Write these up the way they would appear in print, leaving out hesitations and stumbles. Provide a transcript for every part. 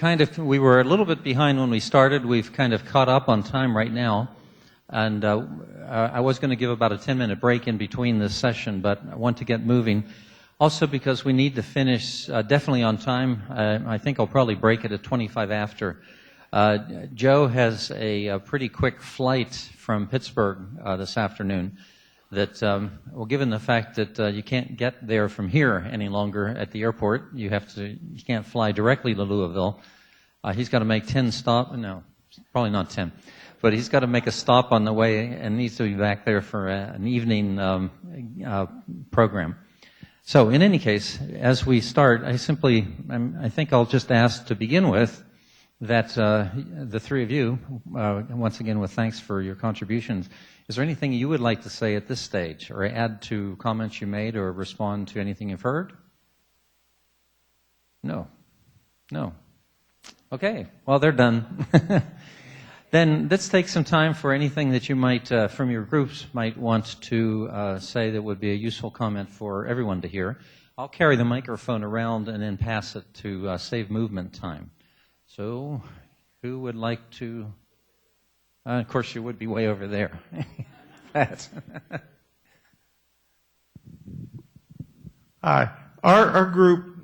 we were a little bit behind when we started. We've kind of caught up on time right now. And I was going to give about a 10-minute break in between this session, but I want to get moving. Also because we need to finish definitely on time. I think I'll probably break it at 25 after. Joe has a pretty quick flight from Pittsburgh this afternoon that, well, given the fact that you can't get there from here any longer at the airport, you can't fly directly to Louisville. He's got to make 10 stops. No, probably not 10. But he's got to make a stop on the way and needs to be back there for an evening program. So in any case, as we start, I think I'll just ask to begin with that the three of you, once again with thanks for your contributions, is there anything you would like to say at this stage or add to comments you made or respond to anything you've heard? No. Okay, well, they're done. Then let's take some time for anything that you might, from your groups, might want to say that would be a useful comment for everyone to hear. I'll carry the microphone around and then pass it to save movement time. So, who would like to? Of course, you would be way over there. Pat. Hi. Our group.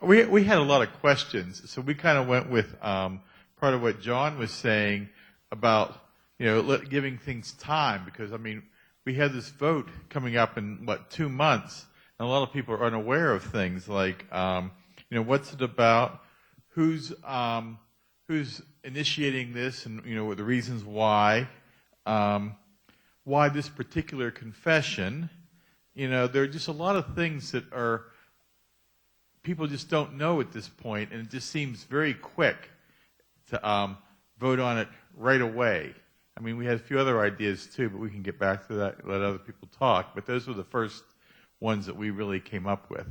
We had a lot of questions, so we kind of went with part of what John was saying about giving things time, because we had this vote coming up in 2 months, and a lot of people are unaware of things like what's it about, who's initiating this, and the reasons why this particular confession. There are just a lot of things that people just don't know at this point, and it just seems very quick to vote on it right away. We had a few other ideas too, but we can get back to that, let other people talk. But those were the first ones that we really came up with.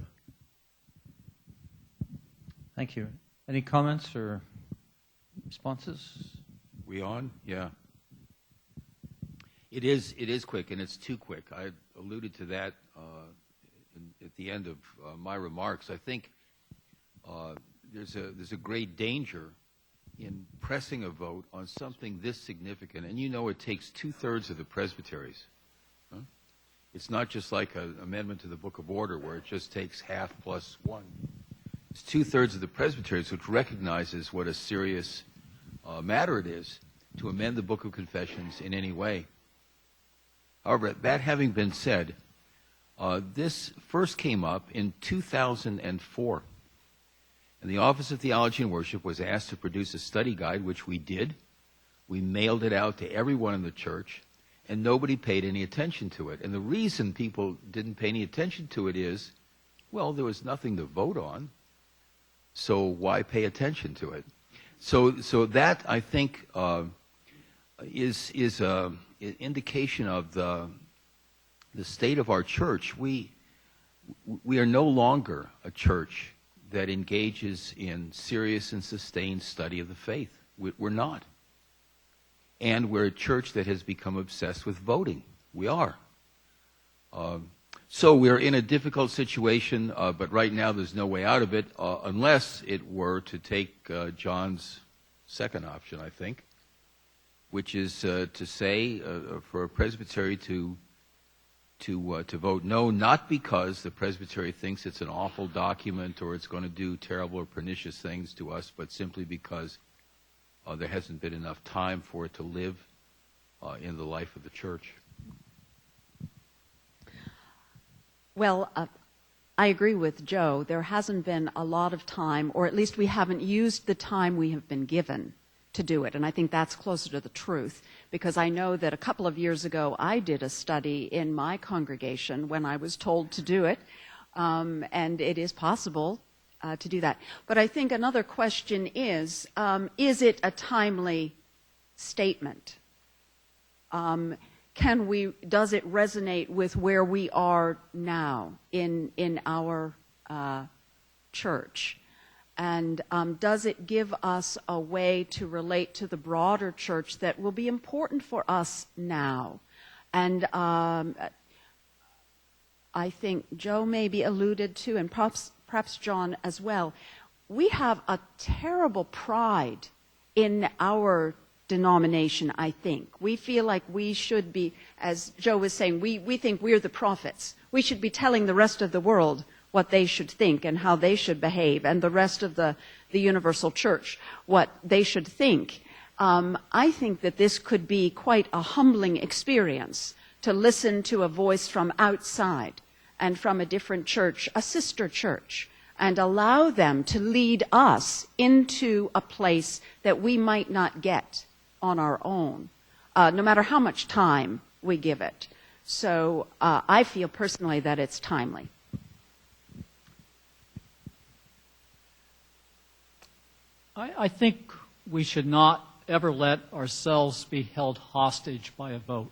Thank you. Any comments or responses? We on? Yeah. It is quick, and it's too quick. I alluded to that at the end of my remarks. I think there's a great danger in pressing a vote on something this significant, and it takes 2/3 of the presbyteries. Huh? It's not just like an amendment to the Book of Order where it just takes half plus one. It's 2/3 of the presbyteries, which recognizes what a serious matter it is to amend the Book of Confessions in any way. However, that having been said, this first came up in 2004. And the Office of Theology and Worship was asked to produce a study guide, which we did. We mailed it out to everyone in the church, and nobody paid any attention to it. And the reason people didn't pay any attention to it is, well, there was nothing to vote on, so why pay attention to it? So that, I think, is an indication of the state of our church. We are no longer a church that engages in serious and sustained study of the faith. We're not. And we're a church that has become obsessed with voting. We are. So we're in a difficult situation, but right now there's no way out of it, unless it were to take John's second option, I think, which is to say for a presbytery to vote no, not because the presbytery thinks it's an awful document or it's going to do terrible or pernicious things to us, but simply because there hasn't been enough time for it to live in the life of the church. Well, I agree with Joe. There hasn't been a lot of time, or at least we haven't used the time we have been given to do it. And I think that's closer to the truth, because I know that a couple of years ago I did a study in my congregation when I was told to do it, and it is possible to do that. But I think another question is it a timely statement? Does it resonate with where we are now in our church? And does it give us a way to relate to the broader church that will be important for us now? And I think Joe maybe alluded to, and perhaps John as well, we have a terrible pride in our denomination, I think. We feel like we should be, as Joe was saying, we think we're the prophets. We should be telling the rest of the world what they should think and how they should behave, and the rest of the universal church what they should think. I think that this could be quite a humbling experience to listen to a voice from outside and from a different church, a sister church, and allow them to lead us into a place that we might not get on our own, no matter how much time we give it. So I feel personally that it's timely. I think we should not ever let ourselves be held hostage by a vote.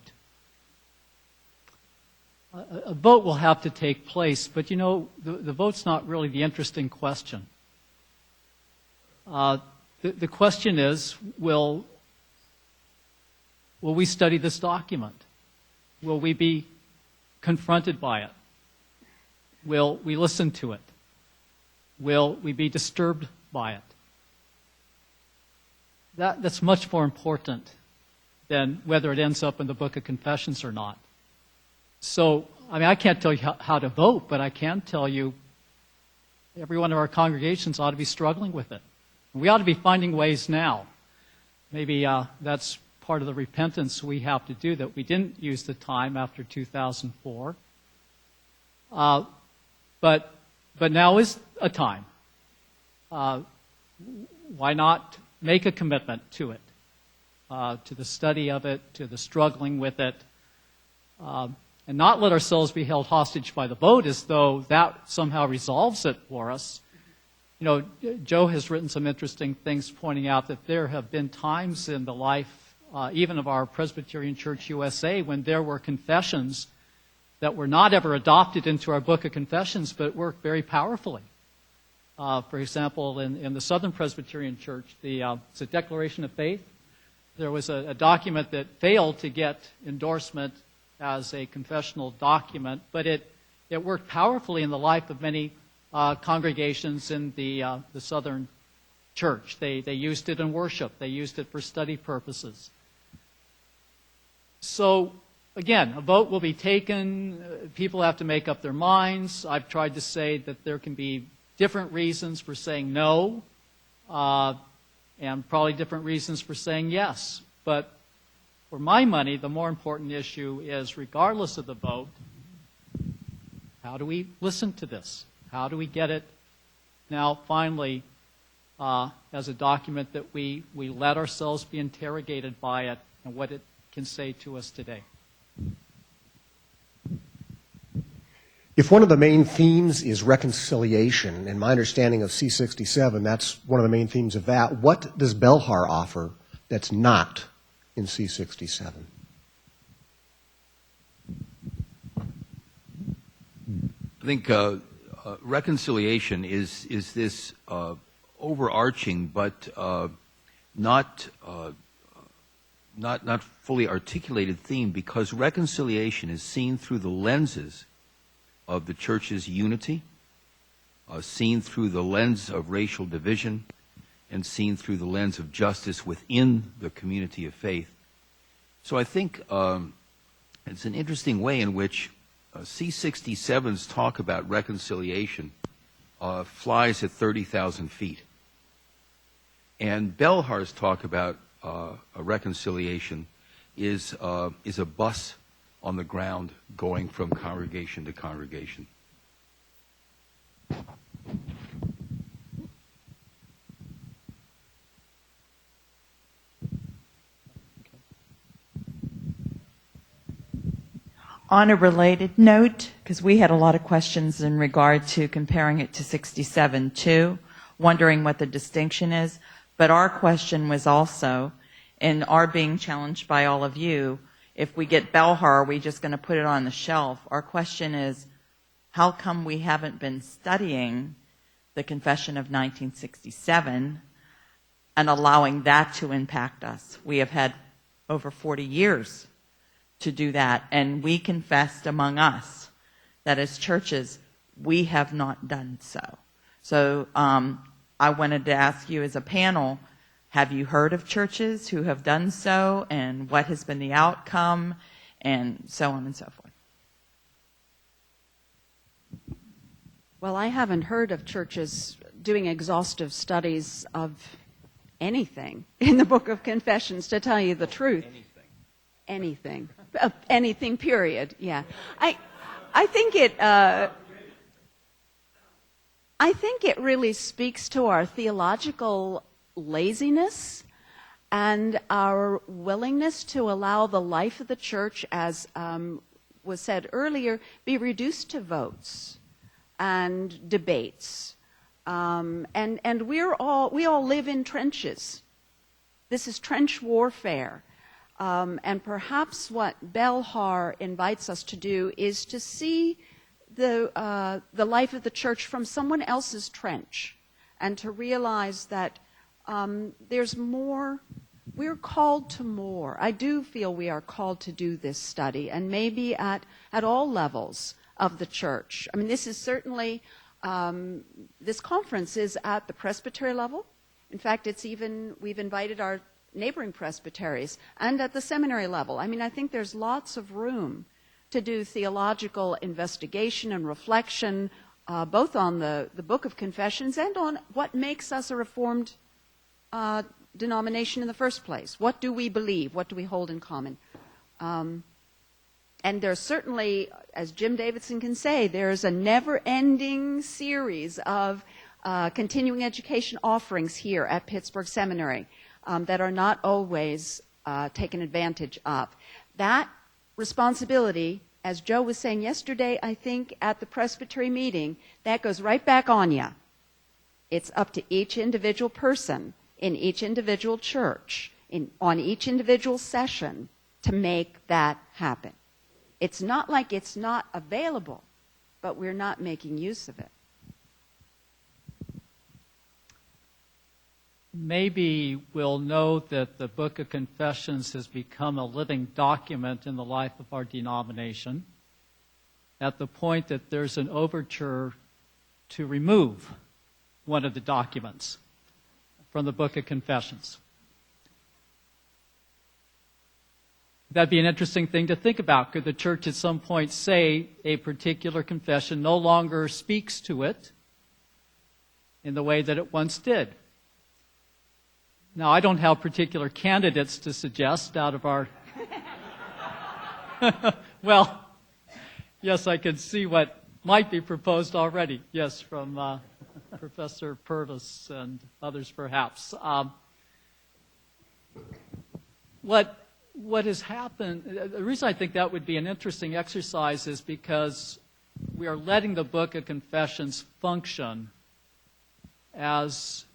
A vote will have to take place, but you know, the vote's not really the interesting question. The question is, will we study this document? Will we be confronted by it? Will we listen to it? Will we be disturbed by it? That's much more important than whether it ends up in the Book of Confessions or not. So, I mean, I can't tell you how to vote, but I can tell you every one of our congregations ought to be struggling with it. We ought to be finding ways now. Maybe that's part of the repentance we have to do, that we didn't use the time after 2004. But now is a time. Why not make a commitment to it, to the study of it, to the struggling with it, and not let ourselves be held hostage by the vote as though that somehow resolves it for us. You know, Joe has written some interesting things pointing out that there have been times in the life, even of our Presbyterian Church USA, when there were confessions that were not ever adopted into our Book of Confessions, but worked very powerfully. For example, in the Southern Presbyterian Church, the Declaration of Faith, there was a document that failed to get endorsement as a confessional document, but it worked powerfully in the life of many congregations in the Southern Church. They used it in worship. They used it for study purposes. So, again, a vote will be taken. People have to make up their minds. I've tried to say that there can be different reasons for saying no, and probably different reasons for saying yes. But for my money, the more important issue is, regardless of the vote, how do we listen to this? How do we get it now finally as a document that we let ourselves be interrogated by it and what it can say to us today? If one of the main themes is reconciliation, in my understanding of C67, that's one of the main themes of that, what does Belhar offer that's not in C67? I think reconciliation is this overarching but not fully articulated theme, because reconciliation is seen through the lenses of the church's unity, seen through the lens of racial division, and seen through the lens of justice within the community of faith. So I think it's an interesting way in which C67's talk about reconciliation flies at 30,000 feet. And Belhar's talk about a reconciliation is a bus on the ground going from congregation to congregation. On a related note, because we had a lot of questions in regard to comparing it to 67 too, wondering what the distinction is, but our question was also, in our being challenged by all of you, if we get Belhar, are we just going to put it on the shelf? Our question is, how come we haven't been studying the Confession of 1967 and allowing that to impact us? We have had over 40 years to do that, and we confessed among us that as churches, we have not done so. So I wanted to ask you as a panel, have you heard of churches who have done so, and what has been the outcome, and so on and so forth? Well, I haven't heard of churches doing exhaustive studies of anything in the Book of Confessions, to tell you the truth. Anything. Anything, period. Yeah. I think it really speaks to our theological laziness and our willingness to allow the life of the church, as was said earlier, be reduced to votes and debates. And we all live in trenches. This is trench warfare. And perhaps what Belhar invites us to do is to see the life of the church from someone else's trench, and to realize that there's more. We're called to more. I do feel we are called to do this study, and maybe at all levels of the church. I mean, this is certainly, this conference is at the Presbytery level. In fact, we've invited our neighboring presbyteries, and at the seminary level. I mean, I think there's lots of room to do theological investigation and reflection, both on the Book of Confessions and on what makes us a Reformed denomination in the first place. What do we believe? What do we hold in common? And there's certainly, as Jim Davidson can say, there's a never-ending series of continuing education offerings here at Pittsburgh Seminary that are not always taken advantage of. That responsibility, as Joe was saying yesterday, I think, at the Presbytery meeting, that goes right back on you. It's up to each individual person in each individual church, on each individual session, to make that happen. It's not like it's not available, but we're not making use of it. Maybe we'll know that the Book of Confessions has become a living document in the life of our denomination at the point that there's an overture to remove one of the documents from the Book of Confessions. That'd be an interesting thing to think about. Could the church at some point say a particular confession no longer speaks to it in the way that it once did? Now, I don't have particular candidates to suggest out of our... Well, yes, I can see what might be proposed already. Yes, from Professor Purvis and others perhaps. What has happened, the reason I think that would be an interesting exercise is because we are letting the Book of Confessions function as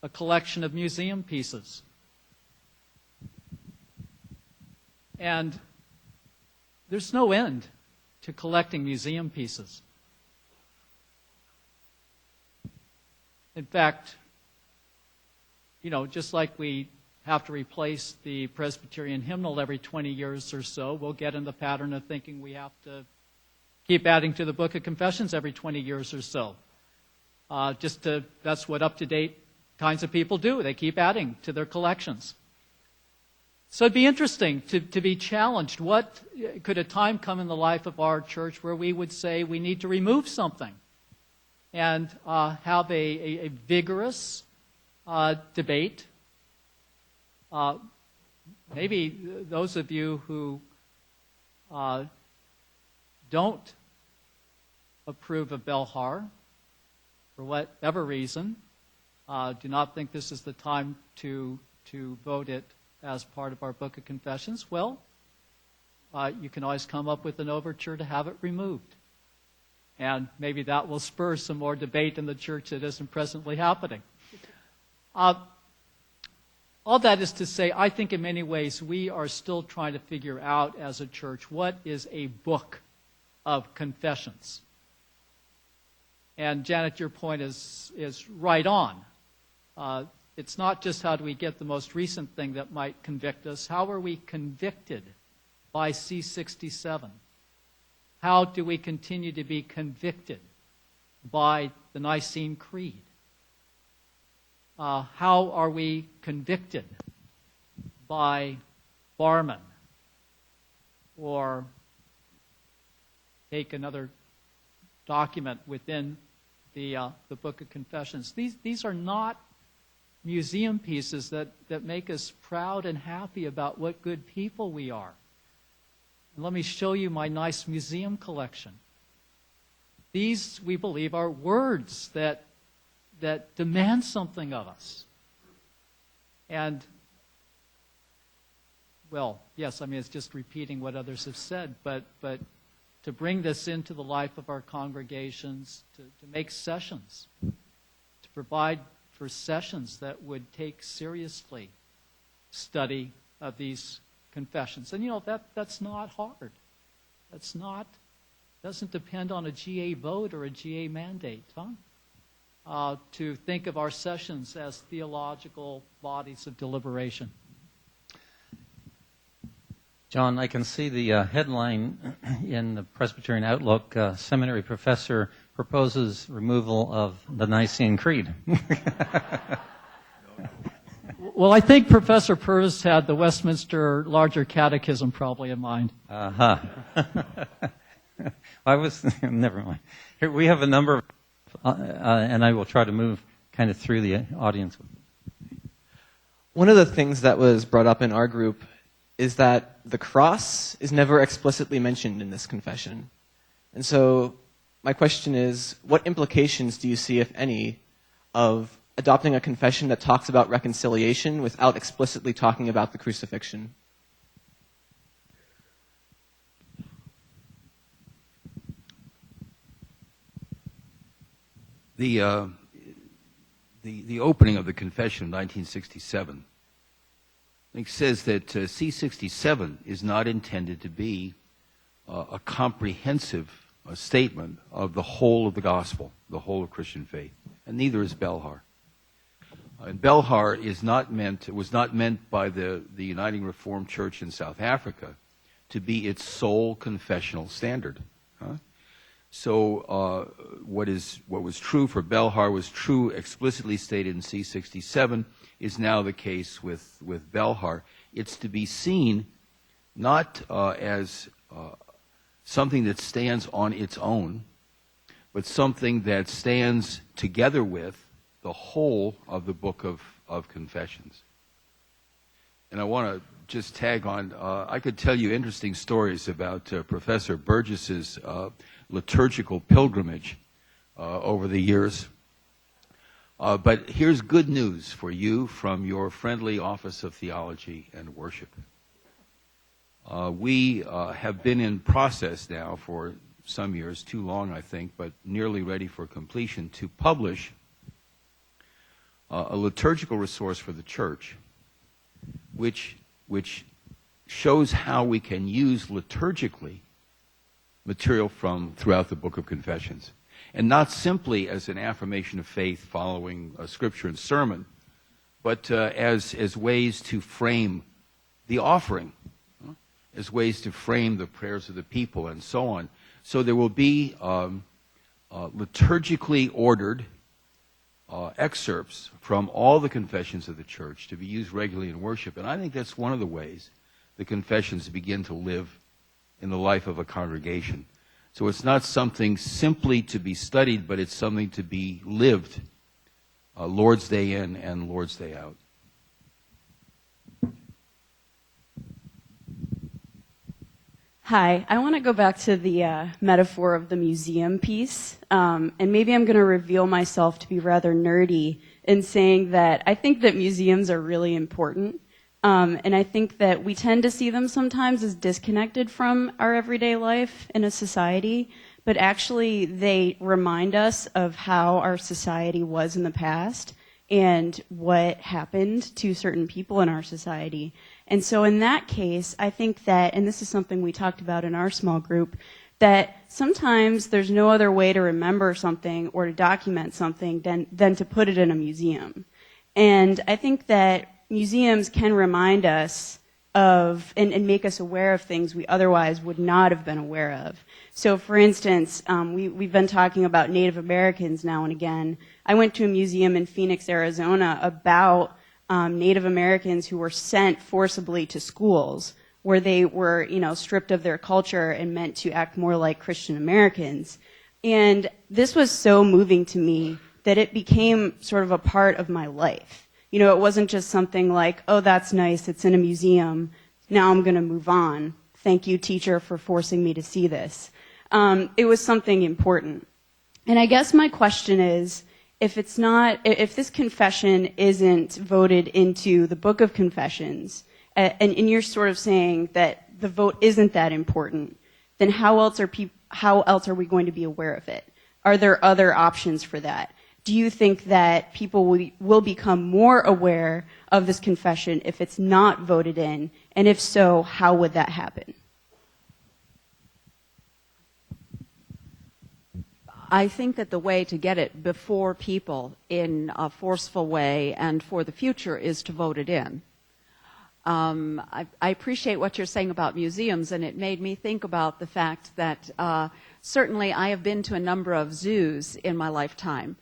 a collection of museum pieces. And there's no end to collecting museum pieces. In fact, just like we have to replace the Presbyterian hymnal every 20 years or so, we'll get in the pattern of thinking we have to keep adding to the Book of Confessions every 20 years or so. That's what up-to-date kinds of people do. They keep adding to their collections. So it'd be interesting to be challenged. What could a time come in the life of our church where we would say we need to remove something and have a vigorous debate? Maybe those of you who don't approve of Belhar, for whatever reason, do not think this is the time to vote it as part of our Book of Confessions, well, you can always come up with an overture to have it removed. And maybe that will spur some more debate in the church that isn't presently happening. All that is to say, I think in many ways we are still trying to figure out as a church what is a book of confessions. And Janet, your point is right on. It's not just how do we get the most recent thing that might convict us. How are we convicted by C67? How do we continue to be convicted by the Nicene Creed? How are we convicted by Barman? Or take another document within the Book of Confessions. These are not museum pieces that make us proud and happy about what good people we are. And let me show you my nice museum collection. These, we believe, are words that demand something of us. And, well, yes, I mean, it's just repeating what others have said, but to bring this into the life of our congregations, to make sessions, to provide for sessions that would take seriously study of these confessions. And, you know, that's not hard. Doesn't depend on a GA vote or a GA mandate, to think of our sessions as theological bodies of deliberation. John, I can see the headline in the Presbyterian Outlook, seminary professor proposes removal of the Nicene Creed. Well, I think Professor Purvis had the Westminster Larger Catechism probably in mind. Uh-huh. Never mind. Here we have a number of, and I will try to move kind of through the audience. One of the things that was brought up in our group is that the cross is never explicitly mentioned in this confession. And so my question is, what implications do you see, if any, of adopting a confession that talks about reconciliation without explicitly talking about the crucifixion? The opening of the Confession of 1967, it says that C67 is not intended to be a comprehensive statement of the whole of the gospel, the whole of Christian faith, and neither is Belhar. And Belhar was not meant by the Uniting Reformed Church in South Africa to be its sole confessional standard. So what was true for Belhar was true explicitly stated in C67 is now the case with Belhar. It's to be seen not as something that stands on its own, but something that stands together with the whole of the Book of Confessions. And I want to just tag on, I could tell you interesting stories about Professor Burgess's liturgical pilgrimage over the years. But here's good news for you from your friendly Office of Theology and Worship. We have been in process now for some years, too long I think, but nearly ready for completion, to publish a liturgical resource for the church, which shows how we can use liturgically material from throughout the Book of Confessions. And not simply as an affirmation of faith following a scripture and sermon, but as ways to frame the offering, as ways to frame the prayers of the people, and so on. So there will be liturgically ordered excerpts from all the confessions of the church to be used regularly in worship. And I think that's one of the ways the confessions begin to live in the life of a congregation. So it's not something simply to be studied, but it's something to be lived Lord's Day in and Lord's Day out. Hi, I want to go back to the metaphor of the museum piece, and maybe I'm going to reveal myself to be rather nerdy in saying that I think that museums are really important, and I think that we tend to see them sometimes as disconnected from our everyday life in a society, but actually they remind us of how our society was in the past and what happened to certain people in our society. And so in that case, I think that, and this is something we talked about in our small group, that sometimes there's no other way to remember something or to document something than to put it in a museum. And I think that museums can remind us of and make us aware of things we otherwise would not have been aware of. So, for instance, we've been talking about Native Americans now and again. I went to a museum in Phoenix, Arizona, about Native Americans who were sent forcibly to schools where they were, stripped of their culture and meant to act more like Christian Americans. And this was so moving to me that it became sort of a part of my life. It wasn't just something like, oh, that's nice, it's in a museum, now I'm going to move on. Thank you, teacher, for forcing me to see this. It was something important. And I guess my question is, if this confession isn't voted into the Book of Confessions, and you're sort of saying that the vote isn't that important, then how else are we going to be aware of it? Are there other options for that? Do you think that people will become more aware of this confession if it's not voted in? And if so, how would that happen? I think that the way to get it before people in a forceful way and for the future is to vote it in. I appreciate what you're saying about museums, and it made me think about the fact that certainly I have been to a number of zoos in my lifetime,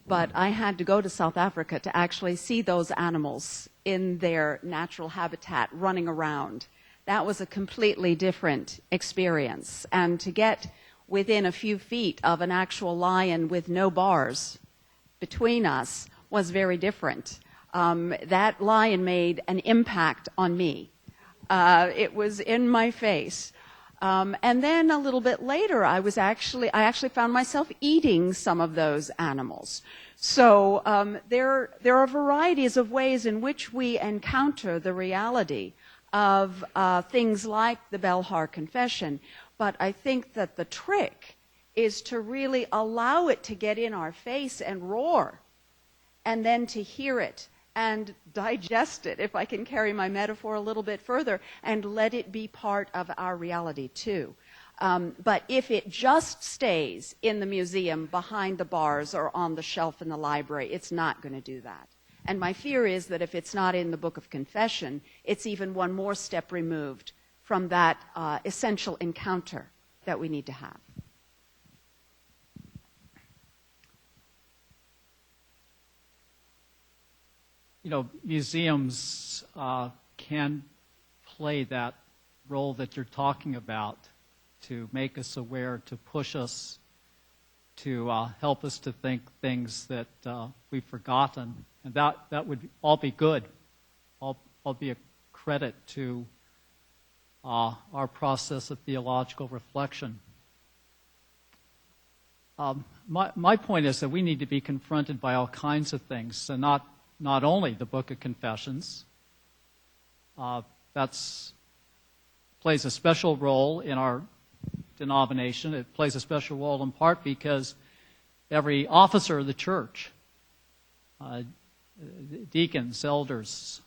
but I had to go to South Africa to actually see those animals in their natural habitat running around. That was a completely different experience. And to get within a few feet of an actual lion with no bars between us was very different. That lion made an impact on me. It was in my face. And then a little bit later, I actually found myself eating some of those animals. So there are varieties of ways in which we encounter the reality of things like the Belhar Confession. But I think that the trick is to really allow it to get in our face and roar, and then to hear it and digest it, if I can carry my metaphor a little bit further, and let it be part of our reality too. But if it just stays in the museum, behind the bars, or on the shelf in the library, it's not going to do that. And my fear is that if it's not in the Book of Confession, it's even one more step removed from that essential encounter that we need to have. Museums can play that role that you're talking about to make us aware, to push us, to help us to think things that we've forgotten. And that would all be good, all be a credit to our process of theological reflection. My point is that we need to be confronted by all kinds of things, and not only the Book of Confessions. That's plays a special role in our denomination. It plays a special role in part because every officer of the church, deacons, elders,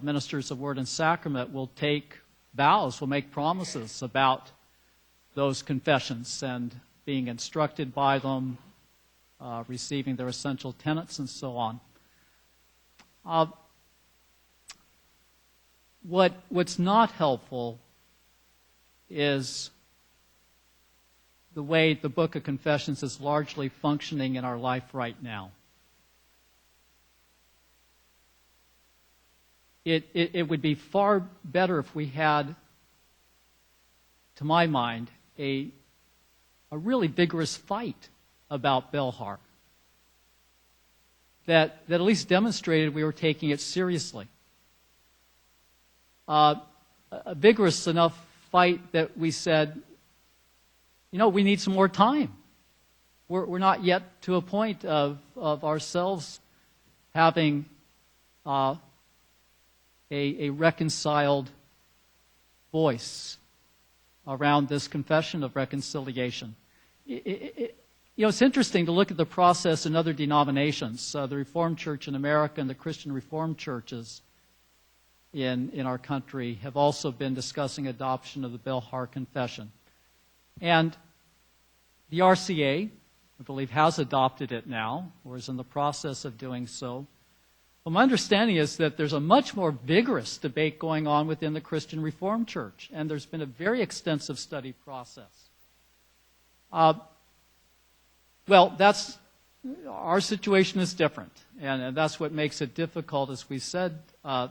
ministers of word and sacrament, will take vows, will make promises about those confessions and being instructed by them, receiving their essential tenets, and so on. What's not helpful is the way the Book of Confessions is largely functioning in our life right now. It would be far better if we had, to my mind, a really vigorous fight about Belhar that at least demonstrated we were taking it seriously. A vigorous enough fight that we said, we need some more time. We're not yet to a point of ourselves having a reconciled voice around this confession of reconciliation. It's interesting to look at the process in other denominations. The Reformed Church in America and the Christian Reformed churches in our country have also been discussing adoption of the Belhar Confession. And the RCA, I believe, has adopted it now, or is in the process of doing so. Well, my understanding is that there's a much more vigorous debate going on within the Christian Reformed Church, and there's been a very extensive study process. Well, our situation is different, and that's what makes it difficult, as we said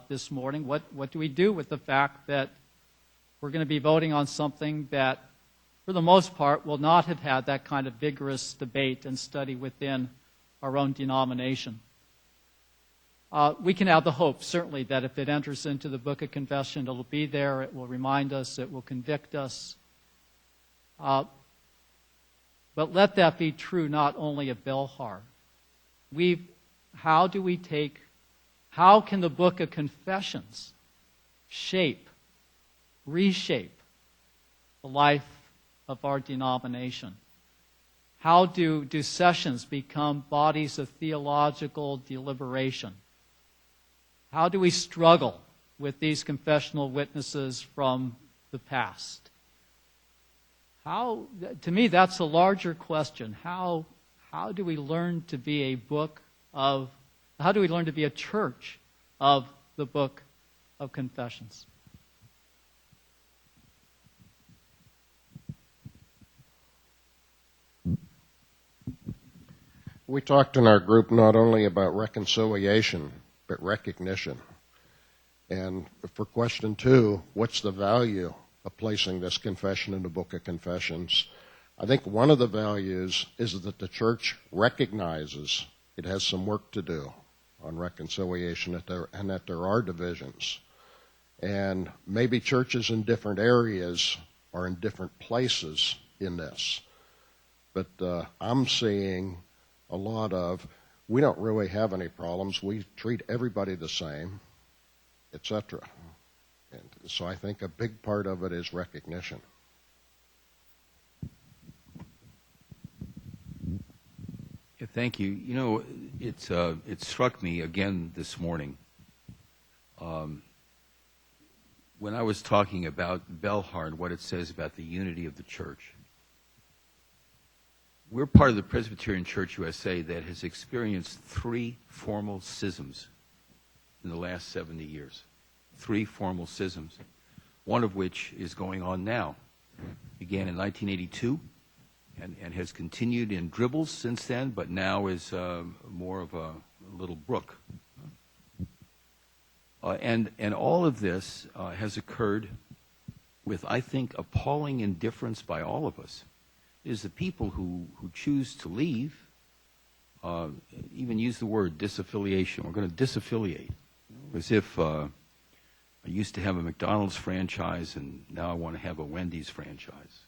this morning. What do we do with the fact that we're going to be voting on something that, for the most part, will not have had that kind of vigorous debate and study within our own denomination? We can have the hope, certainly, that if it enters into the Book of Confession, it'll be there, it will remind us, it will convict us. But let that be true not only of Belhar. How can the Book of Confessions reshape the life of our denomination? How do sessions become bodies of theological deliberation? How do we struggle with these confessional witnesses from the past? To me, that's a larger question. How do we learn to be how do we learn to be a church of the Book of Confessions? We talked in our group not only about reconciliation, but recognition. And for question 2, what's the value of placing this confession in the Book of Confessions? I think one of the values is that the church recognizes it has some work to do on reconciliation and that there are divisions. And maybe churches in different areas are in different places in this. But I'm seeing a lot of, we don't really have any problems, we treat everybody the same, etc. And so I think a big part of it is recognition. Yeah, thank you. You know, it struck me again this morning when I was talking about Belhar and what it says about the unity of the church. We're part of the Presbyterian Church USA that has experienced 3 formal schisms in the last 70 years. 3 formal schisms, one of which is going on now. Began in 1982 and has continued in dribbles since then, but now is more of a little brook. And all of this has occurred with, I think, appalling indifference by all of us. It is the people who choose to leave, even use the word disaffiliation. We're going to disaffiliate. As if I used to have a McDonald's franchise and now I want to have a Wendy's franchise.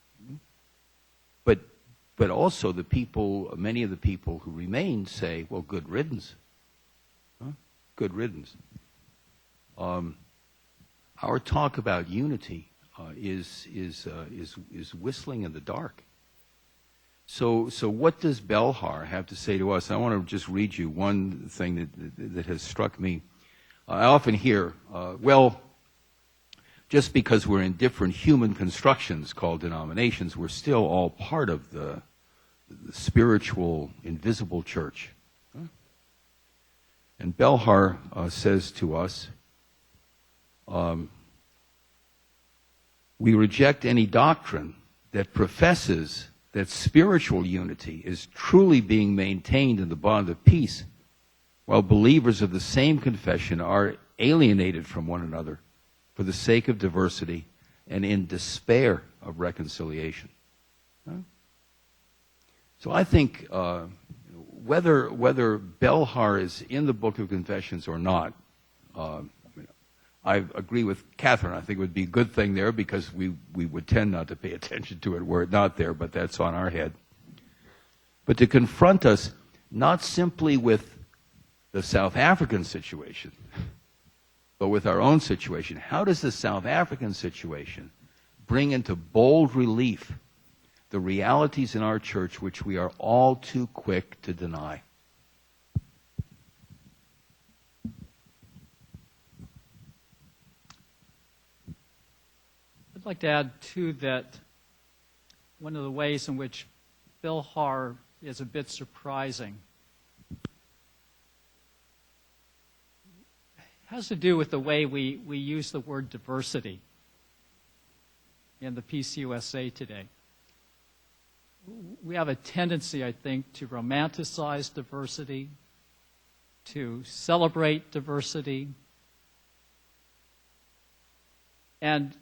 But also the people, many of the people who remain say, well, good riddance. Good riddance. Our talk about unity is whistling in the dark. So what does Belhar have to say to us? I want to just read you one thing that has struck me. I often hear, well, just because we're in different human constructions called denominations, we're still all part of the spiritual, invisible church. And Belhar says to us, we reject any doctrine that professes that spiritual unity is truly being maintained in the bond of peace, while believers of the same confession are alienated from one another for the sake of diversity and in despair of reconciliation. So I think whether Belhar is in the Book of Confessions or not, I agree with Catherine. I think it would be a good thing there because we would tend not to pay attention to it were it not there, but that's on our head. But to confront us not simply with the South African situation, but with our own situation. How does the South African situation bring into bold relief the realities in our church which we are all too quick to deny? I'd like to add, too, that one of the ways in which Belhar is a bit surprising has to do with the way we use the word diversity in the PCUSA today. We have a tendency, I think, to romanticize diversity, to celebrate diversity. And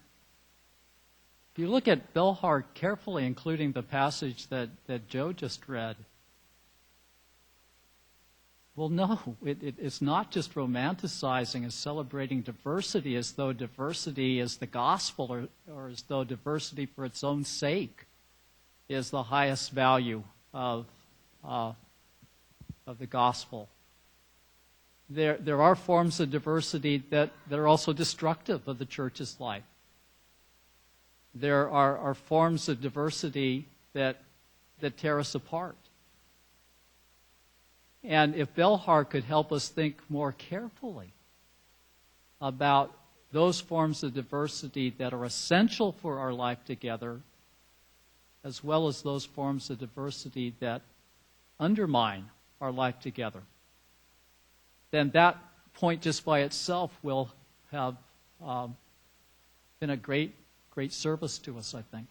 if you look at Belhar carefully, including the passage that Joe just read, well, no, it's not just romanticizing and celebrating diversity as though diversity is the gospel or as though diversity for its own sake is the highest value of the gospel. There are forms of diversity that are also destructive of the church's life. There are forms of diversity that tear us apart. And if Belhar could help us think more carefully about those forms of diversity that are essential for our life together, as well as those forms of diversity that undermine our life together, then that point just by itself will have been a great service to us, I think.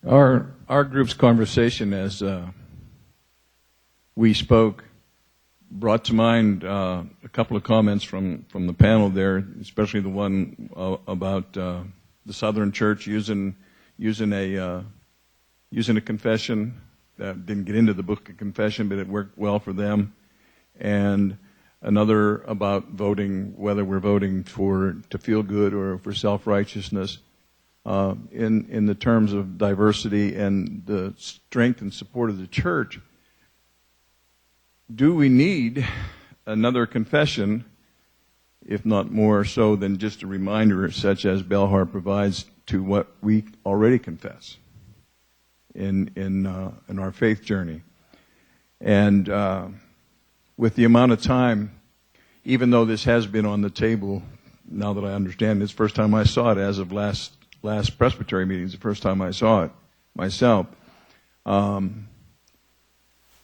Our group's conversation as we spoke brought to mind a couple of comments from the panel there, especially the one about the Southern Church using a confession that didn't get into the book of confession, but it worked well for them, and another about voting, whether we're voting to feel good or for self-righteousness. In the terms of diversity and the strength and support of the church, do we need another confession, if not more so than just a reminder such as Belhar provides to what we already confess in our faith journey? And with the amount of time, even though this has been on the table, now that I understand, it's the first time I saw it as of last Presbytery meeting, the first time I saw it myself,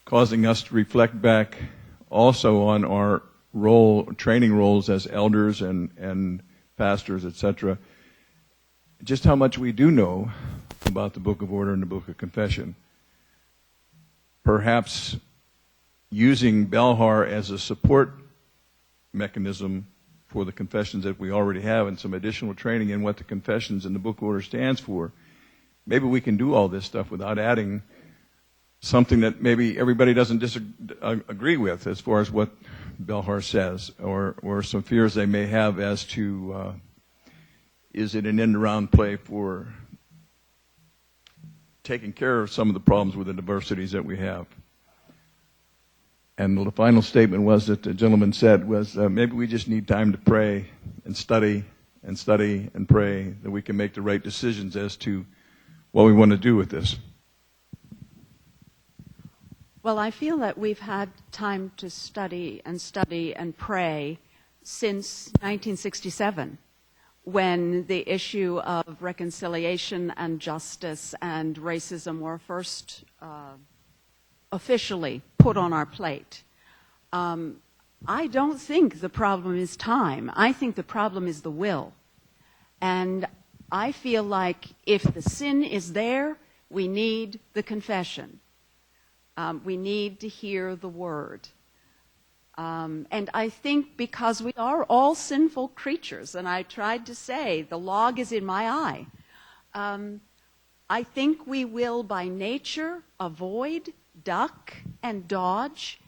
causing us to reflect back also on our training roles as elders and pastors, etc., just how much we do know about the Book of Order and the Book of Confession. Perhaps using Belhar as a support mechanism for the confessions that we already have and some additional training in what the confessions and the book order stands for. Maybe we can do all this stuff without adding something that maybe everybody doesn't agree with as far as what Belhar says, or some fears they may have as to is it an end-around play for taking care of some of the problems with the diversities that we have. And the final statement was that the gentleman said was maybe we just need time to pray and study and pray that we can make the right decisions as to what we want to do with this. Well, I feel that we've had time to study and pray since 1967, when the issue of reconciliation and justice and racism were first officially put on our plate. I don't think the problem is time. I think the problem is the will. And I feel like if the sin is there, we need the confession. We need to hear the word. And I think because we are all sinful creatures, and I tried to say the log is in my eye, I think we will by nature avoid, duck, and dodge,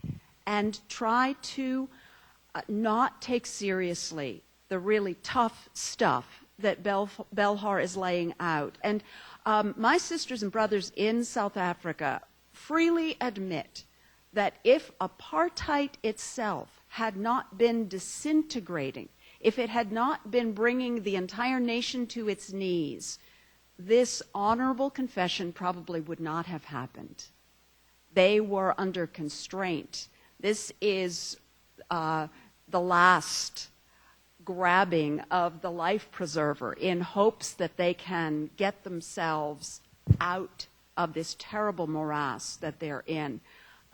and try to not take seriously the really tough stuff that Belhar is laying out. And my sisters and brothers in South Africa freely admit that if apartheid itself had not been disintegrating, if it had not been bringing the entire nation to its knees, this honorable confession probably would not have happened. They were under constraint. This is the last grabbing of the life preserver in hopes that they can get themselves out of this terrible morass that they're in.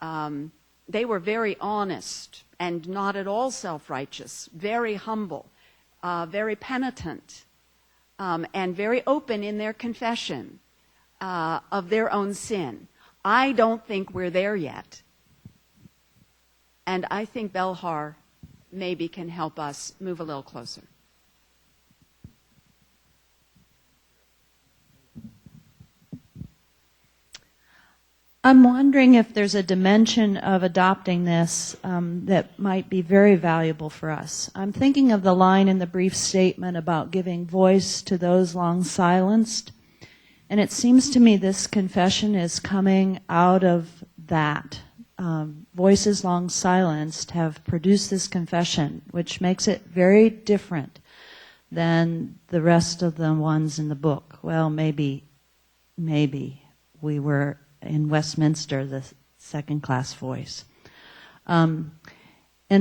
They were very honest and not at all self-righteous, very humble, very penitent, and very open in their confession of their own sin. I don't think we're there yet. And I think Belhar maybe can help us move a little closer. I'm wondering if there's a dimension of adopting this that might be very valuable for us. I'm thinking of the line in the brief statement about giving voice to those long silenced. And it seems to me this confession is coming out of that. Voices long silenced have produced this confession, which makes it very different than the rest of the ones in the book. Well, maybe we were in Westminster the second-class voice. And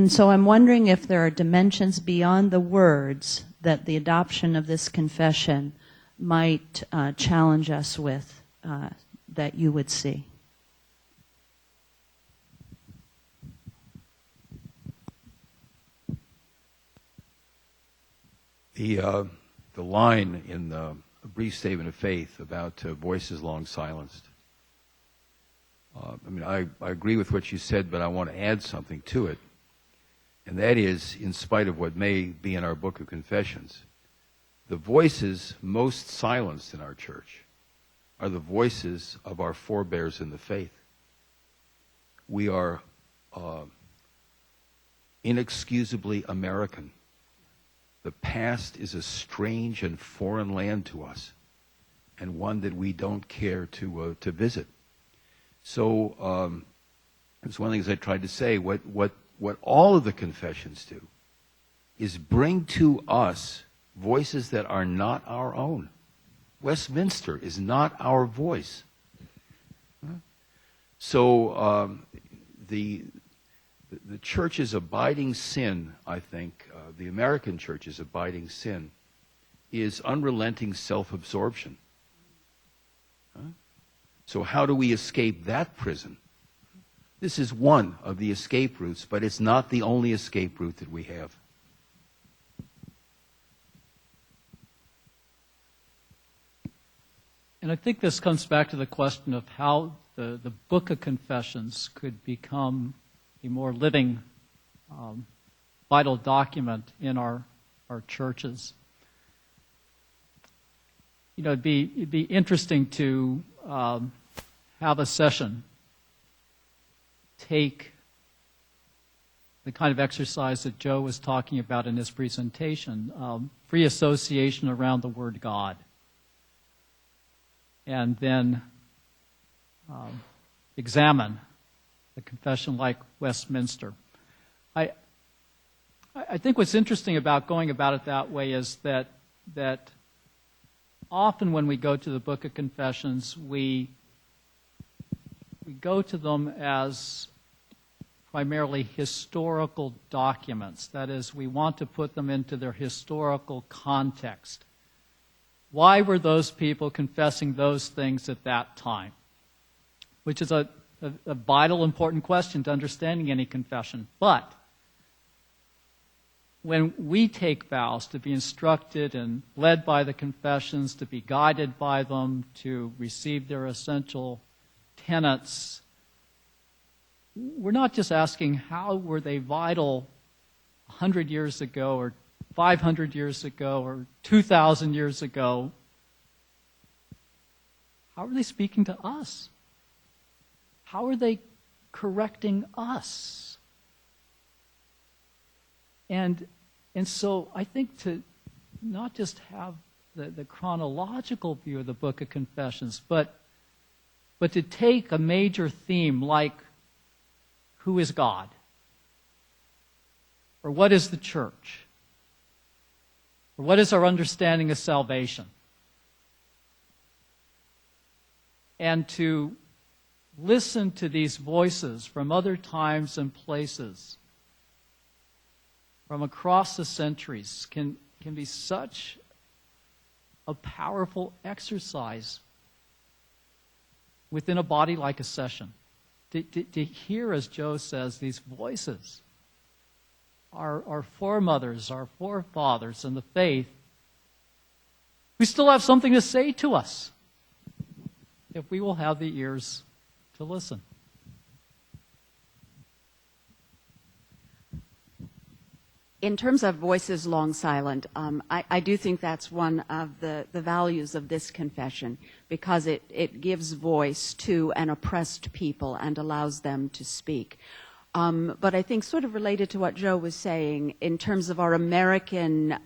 so I'm wondering if there are dimensions beyond the words that the adoption of this confession might challenge us with that you would see. The line in the brief statement of faith about voices long silenced. I agree with what you said, but I want to add something to it. And that is, in spite of what may be in our Book of Confessions, the voices most silenced in our church are the voices of our forebears in the faith. We are inexcusably American. The past is a strange and foreign land to us, and one that we don't care to visit. So it's one of the things I tried to say. What all of the confessions do is bring to us voices that are not our own. Westminster is not our voice. So the church's abiding sin, I think, the American church's abiding sin, is unrelenting self-absorption. So how do we escape that prison? This is one of the escape routes, but it's not the only escape route that we have. And I think this comes back to the question of how the Book of Confessions could become a more living, vital document in our churches. You know, it'd be interesting to have a session take the kind of exercise that Joe was talking about in his presentation, free association around the word God, and then examine a confession like Westminster. I think what's interesting about going about it that way is that often when we go to the Book of Confessions, we go to them as primarily historical documents. That is, we want to put them into their historical context. Why were those people confessing those things at that time? Which is a vital, important question to understanding any confession. But when we take vows to be instructed and led by the confessions, to be guided by them, to receive their essential tenets, we're not just asking how were they vital 100 years ago or 500 years ago or 2,000 years ago. How are they speaking to us? How are they correcting us? And so I think to not just have the chronological view of the Book of Confessions, but to take a major theme like who is God? Or what is the church? Or what is our understanding of salvation? And to listen to these voices from other times and places, from across the centuries, can be such a powerful exercise within a body like a session. to hear, as Joe says, these voices, our foremothers, our forefathers in the faith, we still have something to say to us if we will have the ears to listen. In terms of voices long silent, I do think that's one of the values of this confession, because it gives voice to an oppressed people and allows them to speak. But I think sort of related to what Joe was saying, in terms of our American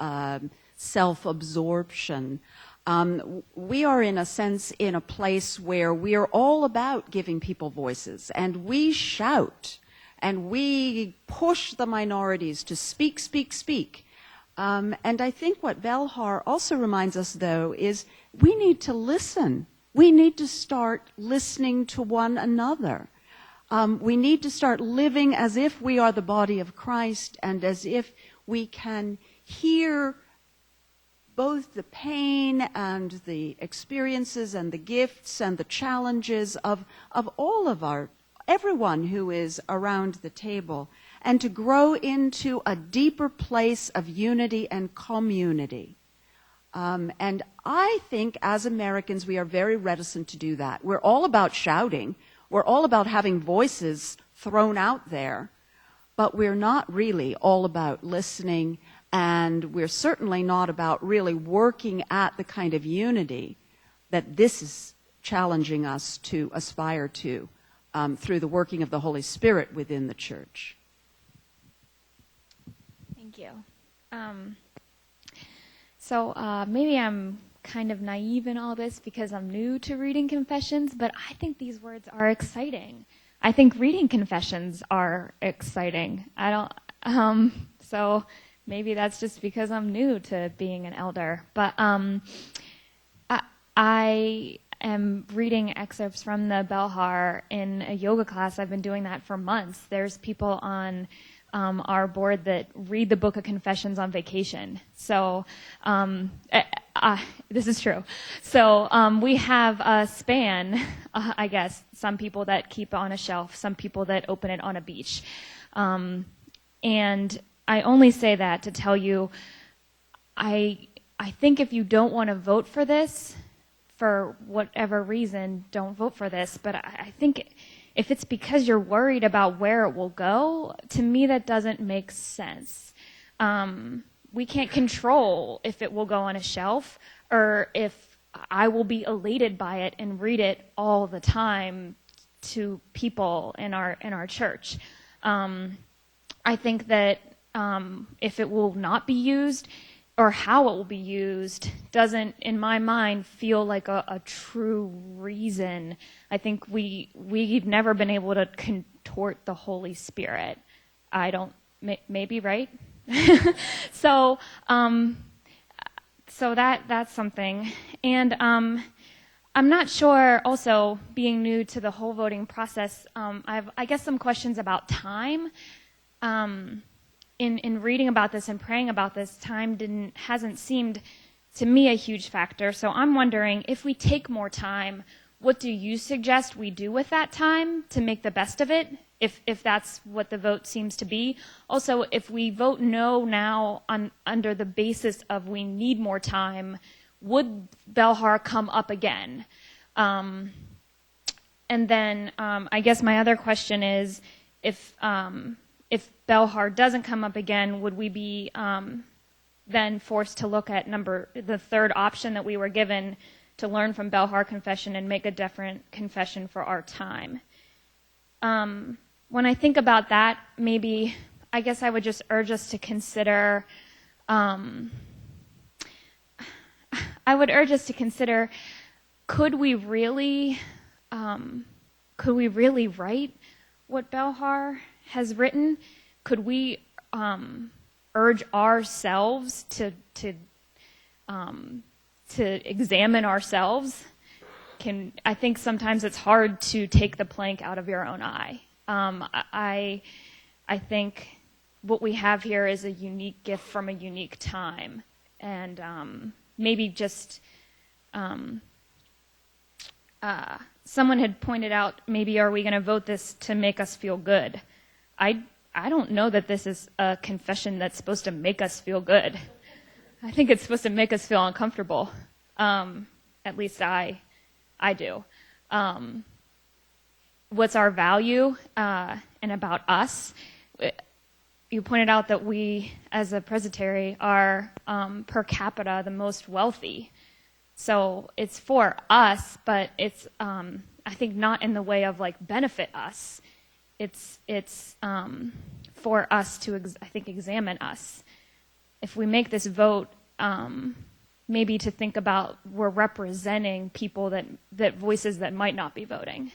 self-absorption, we are in a sense in a place where we are all about giving people voices, and we shout and we push the minorities to speak, speak, speak. And I think what Belhar also reminds us, though, is we need to listen. We need to start listening to one another. We need to start living as if we are the body of Christ, and as if we can hear both the pain and the experiences and the gifts and the challenges of all of everyone who is around the table, and to grow into a deeper place of unity and community. And I think as Americans we are very reticent to do that. We're all about shouting. We're all about having voices thrown out there, but we're not really all about listening, and we're certainly not about really working at the kind of unity that this is challenging us to aspire to through the working of the Holy Spirit within the church. Thank you. So maybe I'm kind of naive in all this because I'm new to reading confessions, but I think these words are exciting. I think reading confessions are exciting. So maybe that's just because I'm new to being an elder. But I am reading excerpts from the Belhar in a yoga class. I've been doing that for months. There's people on our board that read the Book of Confessions on vacation. So this is true. So we have a span, I guess, some people that keep it on a shelf, some people that open it on a beach. And I only say that to tell you, I think if you don't want to vote for this, for whatever reason, don't vote for this. But I think if it's because you're worried about where it will go, to me that doesn't make sense. We can't control if it will go on a shelf or if I will be elated by it and read it all the time to people in our church. I think that if it will not be used, or how it will be used, doesn't, in my mind, feel like a true reason. I think we've never been able to contort the Holy Spirit. Maybe, right? So that's something. And I'm not sure, also, being new to the whole voting process, I guess some questions about time. In reading about this and praying about this, time hasn't seemed to me a huge factor. So I'm wondering, if we take more time, what do you suggest we do with that time to make the best of it, if that's what the vote seems to be? Also, if we vote no now under the basis of we need more time, would Belhar come up again? And then I guess my other question is, if Belhar doesn't come up again, would we be then forced to look at the third option that we were given, to learn from Belhar Confession and make a different confession for our time? When I think about that, maybe I guess I would just urge us to consider. Could we really write what Belhar has written? Could we urge ourselves to examine ourselves? I think sometimes it's hard to take the plank out of your own eye. I think what we have here is a unique gift from a unique time, and maybe just someone had pointed out, maybe are we going to vote this to make us feel good? I don't know that this is a confession that's supposed to make us feel good. I think it's supposed to make us feel uncomfortable. At least I do. What's our value and about us? You pointed out that we, as a presbytery, are per capita the most wealthy. So it's for us, but it's I think not in the way of like benefit us. It's for us to I think examine us. If we make this vote, maybe to think about we're representing people that voices that might not be voting.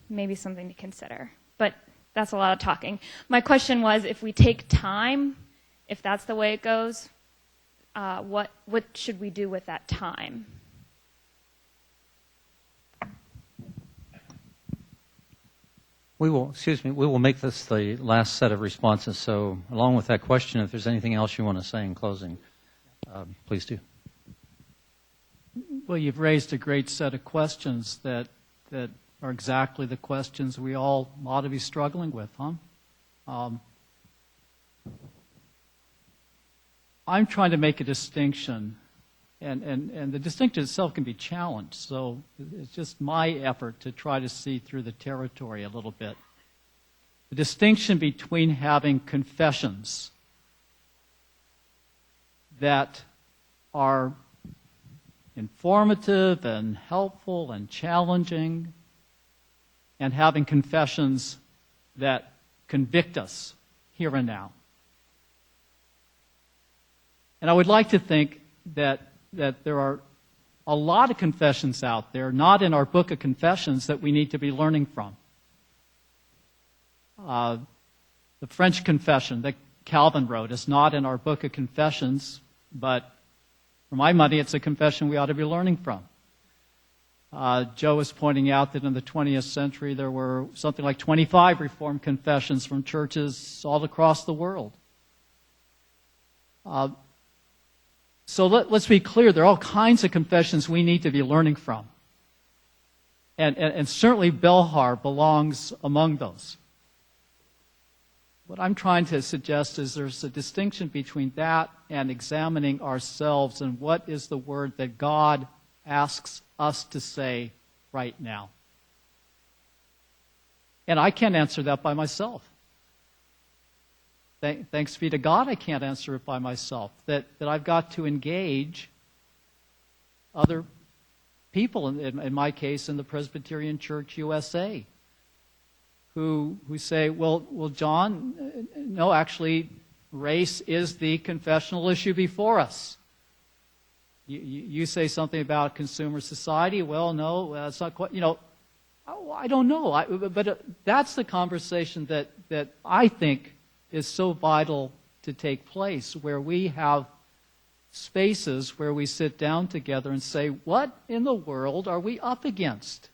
Maybe something to consider. But that's a lot of talking. My question was, if we take time, if that's the way it goes, what should we do with that time? We will make this the last set of responses. So along with that question, if there's anything else you want to say in closing, please do. Well, you've raised a great set of questions that are exactly the questions we all ought to be struggling with, huh? I'm trying to make a distinction, and the distinction itself can be challenged, so it's just my effort to try to see through the territory a little bit. The distinction between having confessions that are informative and helpful and challenging, and having confessions that convict us here and now. And I would like to think that there are a lot of confessions out there, not in our book of confessions, that we need to be learning from. The French confession that Calvin wrote is not in our book of confessions, but for my money, it's a confession we ought to be learning from. Joe was pointing out that in the 20th century there were something like 25 Reformed confessions from churches all across the world. So let's be clear, there are all kinds of confessions we need to be learning from. And certainly Belhar belongs among those. What I'm trying to suggest is there's a distinction between that and examining ourselves and what is the word that God asks us to say right now. And I can't answer that by myself. Thanks be to God, I can't answer it by myself. That I've got to engage other people, in my case, in the Presbyterian Church USA, who say, well, John, no, actually, race is the confessional issue before us. You say something about consumer society. Well, no, that's not quite, I don't know. But that's the conversation that I think is so vital to take place, where we have spaces where we sit down together and say, what in the world are we up against?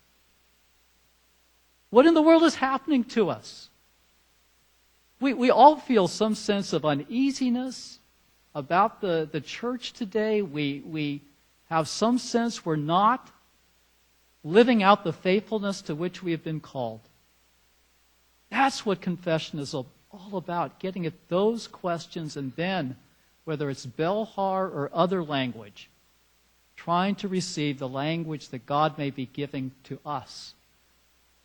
What in the world is happening to us? We all feel some sense of uneasiness about the church today. We have some sense we're not living out the faithfulness to which we have been called. That's what confession is all about, getting at those questions, and then, whether it's Belhar or other language, trying to receive the language that God may be giving to us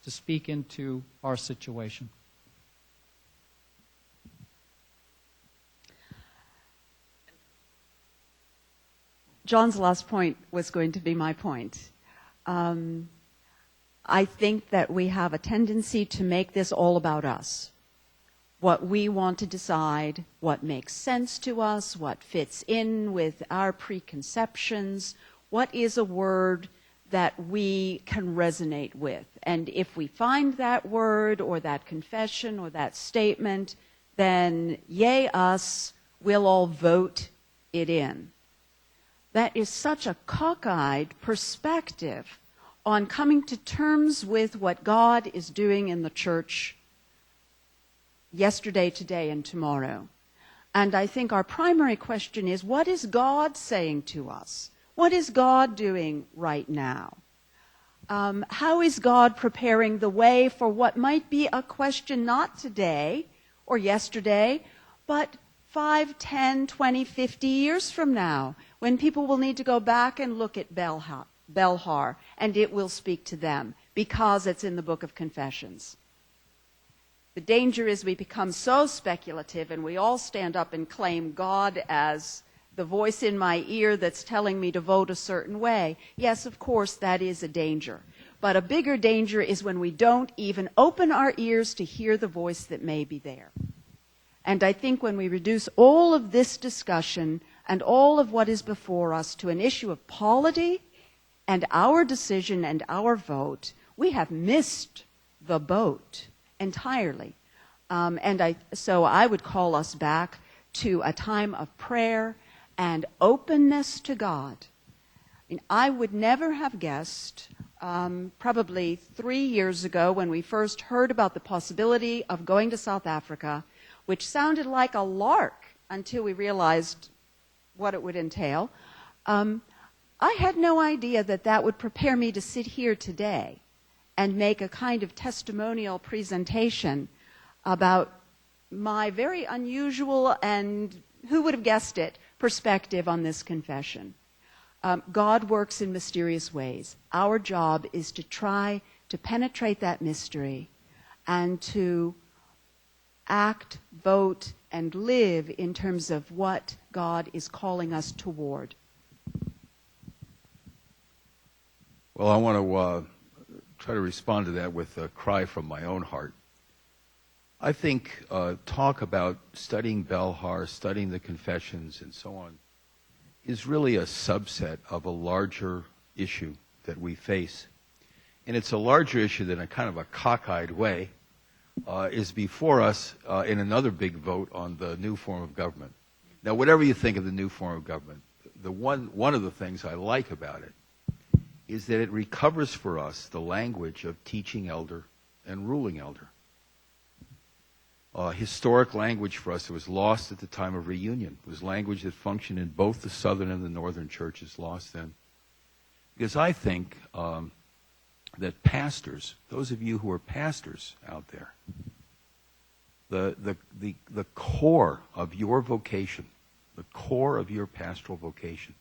to speak into our situation. John's last point was going to be my point. I think that we have a tendency to make this all about us. What we want to decide, what makes sense to us, what fits in with our preconceptions, what is a word that we can resonate with. And if we find that word or that confession or that statement, then yay us, we'll all vote it in. That is such a cockeyed perspective on coming to terms with what God is doing in the church yesterday, today, and tomorrow. And I think our primary question is, what is God saying to us? What is God doing right now? How is God preparing the way for what might be a question not today or yesterday, but 5, 10, 20, 50 years from now, when people will need to go back and look at Belhar, and it will speak to them because it's in the Book of Confessions. The danger is we become so speculative and we all stand up and claim God as the voice in my ear that's telling me to vote a certain way. Yes, of course, that is a danger. But a bigger danger is when we don't even open our ears to hear the voice that may be there. And I think when we reduce all of this discussion and all of what is before us to an issue of polity and our decision and our vote, we have missed the boat entirely. So I would call us back to a time of prayer and openness to God. I would never have guessed, probably 3 years ago when we first heard about the possibility of going to South Africa, which sounded like a lark until we realized what it would entail. I had no idea that that would prepare me to sit here today and make a kind of testimonial presentation about my very unusual and, who would have guessed it, perspective on this confession. God works in mysterious ways. Our job is to try to penetrate that mystery and to act, vote, and live in terms of what God is calling us toward. Well, I want to try to respond to that with a cry from my own heart. I think talk about studying Belhar, studying the confessions, and so on, is really a subset of a larger issue that we face. And it's a larger issue that in a kind of a cockeyed way is before us in another big vote on the new form of government. Now, whatever you think of the new form of government, one of the things I like about it is that it recovers for us the language of teaching elder and ruling elder. Historic language for us that was lost at the time of reunion. It was language that functioned in both the southern and the northern churches, lost then. Because I think that pastors, those of you who are pastors out there, the core of your vocation, the core of your pastoral vocation,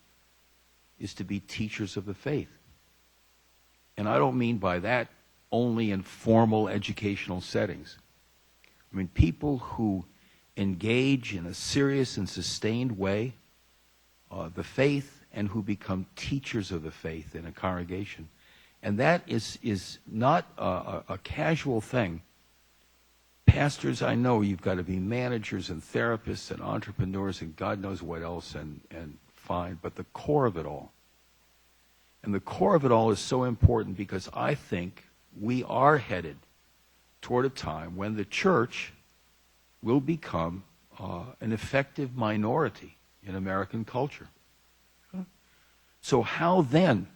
is to be teachers of the faith. And I don't mean by that only in formal educational settings. I mean, people who engage in a serious and sustained way the faith and who become teachers of the faith in a congregation. And that is not a casual thing. Pastors, I know you've got to be managers and therapists and entrepreneurs and God knows what else and fine, but the core of it all. And the core of it all is so important because I think we are headed toward a time when the church will become an effective minority in American culture. So how then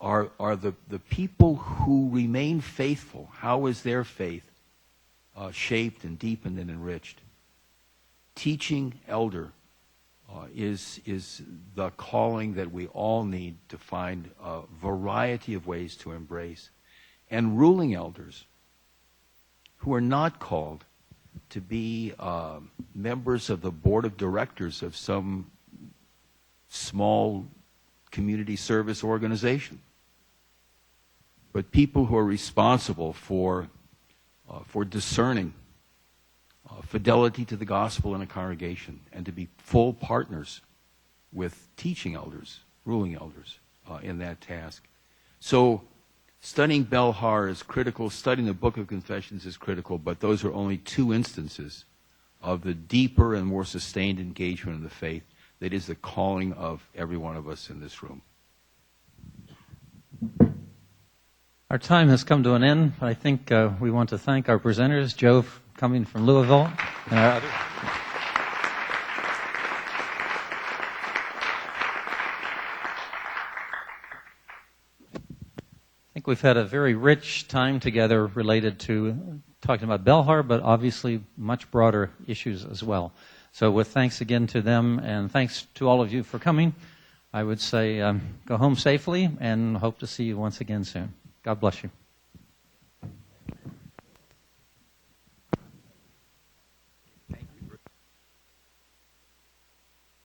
are the people who remain faithful, how is their faith shaped and deepened and enriched? Teaching elder is the calling that we all need to find a variety of ways to embrace. And ruling elders, who are not called to be members of the board of directors of some small community service organization, but people who are responsible for discerning fidelity to the gospel in a congregation and to be full partners with teaching elders, ruling elders in that task. So studying Belhar is critical, studying the Book of Confessions is critical, but those are only two instances of the deeper and more sustained engagement of the faith that is the calling of every one of us in this room. Our time has come to an end. I think we want to thank our presenters, Joe coming from Louisville, and our other. I think we've had a very rich time together related to talking about Belhar, but obviously much broader issues as well. So with thanks again to them, and thanks to all of you for coming, I would say go home safely and hope to see you once again soon. God bless you.